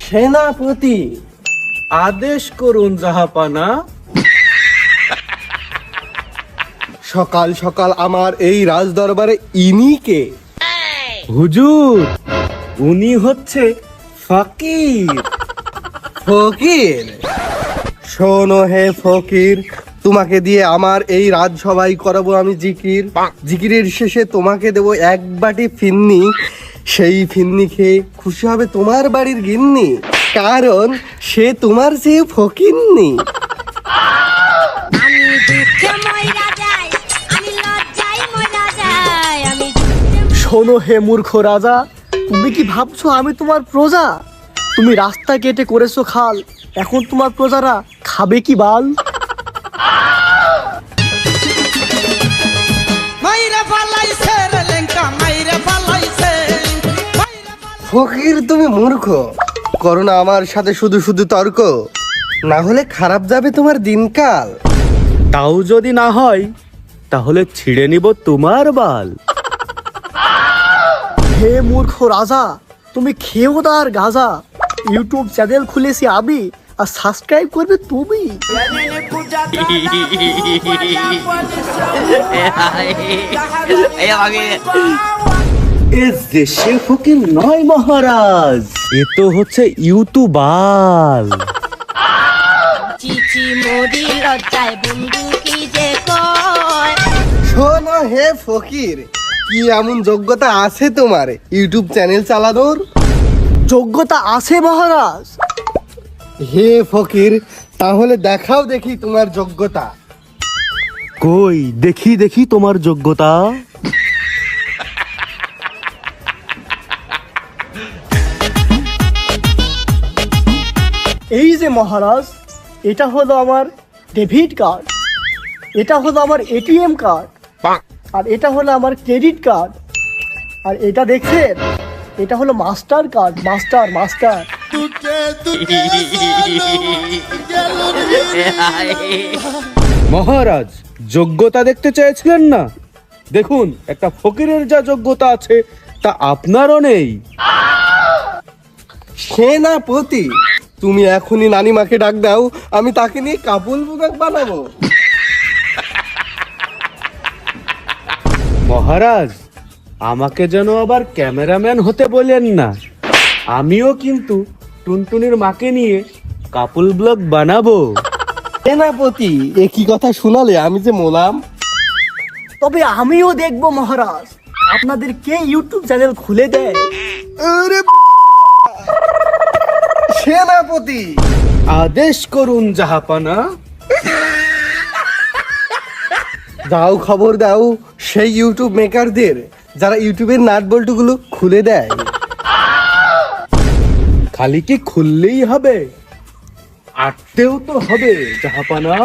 সেনাপতি, আদেশ করুন জাহাপানা। সকাল সকাল আমার এই রাজদরবারে ইনি কে? হুজুর, উনি হচ্ছে ফকির। ফকির? শোনো হে ফকির, তোমাকে দিয়ে আমার এই রাজসভায় করাবো আমি জিকির। জিকিরের শেষে তোমাকে দেবো এক বাটি ফিন্নি। সেই ফিন্নি খেয়ে খুশি হবে তোমার বাড়ির গিন্নি, কারণ সে তোমার চেয়ে ফকিন্নি। আমি দুঃখে মইরা যাই, আমি লজ্জায় মইরা যাই, আমি শোনো হে মূর্খ রাজা, তুমি কি ভাবছো আমি তোমার প্রজা? তুমি রাস্তা কেটে করেছো খাল, এখন তোমার প্রজারা খাবে কি বাল? ফকির, তুমি মূর্খ, করো না আমার সাথে শুধু শুধু তর্ক, না হলে খারাপ যাবে তোমার দিনকাল। তাও যদি না হয় তাহলে ছিঁড়ে নিব তোমার বাল। হে মূর্খ রাজা, তুমি খেও তার গাজা। ইউটিউব চ্যানেল খুলেছি আমি, আর সাবস্ক্রাইব করবে তুমি। এ দেশে ফকির নয় মহারাজ, এ তো হচ্ছে ইউটিউবার। চিচি মরি লজ্জায় বন্ধু কি যে কয়। শোনো হে ফকির, কি এমন যোগ্যতা আছে তোমার ইউটিউব চ্যানেল চালানোর? যোগ্যতা আছে মহারাজ। হে ফকির, তাহলে দেখাও দেখি তোমার যোগ্যতা। কই দেখি দেখি তোমার যোগ্যতা। এই যে মহারাজ, এটা হলো আমার ডেবিট কার্ড, এটা হলো আমার এটিএম কার্ড, আর এটা হলো আমার ক্রেডিট কার্ড, আর এটা দেখছেন, এটা হলো মাস্টার কার্ড। মাস্টার মাস্টার মহারাজ, যোগ্যতা দেখতে চেয়েছিলেন না? দেখুন, একটা ফকিরের যা যোগ্যতা আছে তা আপনারও নেই। সেনাপতি, তুমি এখনই নানিমাকে ডাক দাও, আমি তাকে নিয়ে কাপল বুকাক বানাবো। মহারাজ, আমাকে যেন আবার ক্যামেরাম্যান হতে বলেন না, আমিও কিন্তু টুনটুনির মাকে নিয়ে কাপল ব্লগ বানাবো। সেনাপতি, এ কি কথা শোনালে, আমি যে মোলাম। তবে আমিও দেখবো মহারাজ, আপনাদের কে ইউটিউব চ্যানেল খুলে দেয়। আরে সেনাপতি, আদেশ করুন জাহাপানা। দাও খবর দাও সেই ইউটিউব মেকারদের যারা ইউটিউবের নাট বল্টুগুলো খুলে দেয়। খালি কি খুললেই হবে, আটতেও তো হবে জাহাপানা।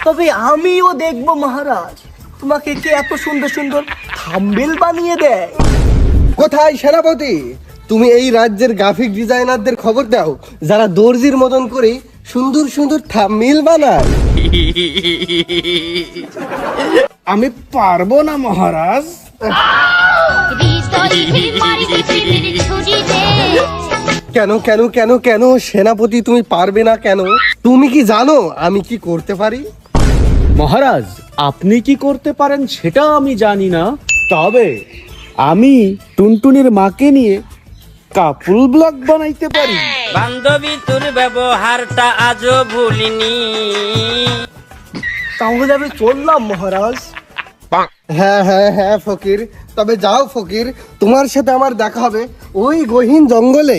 তবে আমিও দেখবো মহারাজ, তোমাকে কে এত সুন্দর সুন্দর থাম্বনেল বানিয়ে দেয়। কোথায় সেনাপতি? তুমি এই রাজ্যের গ্রাফিক ডিজাইনারদের খবর দাও যারা দর্জির মতন করে সুন্দর সুন্দর থাম্বনেল বানায়। আমি পারবো না মহারাজ। হৃদয় মারিতে পৃথিবীর ছুরিতে। কেন কেন কেন কেন সেনাপতি, তুমি পারবে না কেন? তুমি কি জানো আমি কি করতে পারি? মহারাজ, আপনি কি করতে পারেন সেটা আমি জানি না, তবে আমি টুনটুনির মাকে নিয়ে কাপল ব্লগ বানাইতে পারি। বান্ধবী তোর ব্যবহারটা আজও ভুলিনি। তাহলে আমি চললাম মহারাজ। হ্যাঁ হ্যাঁ হ্যাঁ ফকির, তবে যাও ফকির, তোমার সাথে আমার দেখা হবে ওই গহীন জঙ্গলে।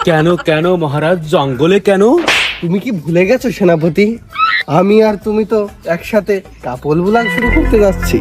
কেন কেন মহারাজ, জঙ্গলে কেন? তুমি কি ভুলে গেছো সেনাপতি, আমি আর তুমি তো একসাথে কাপল ব্লগ শুরু করতে যাচ্ছি।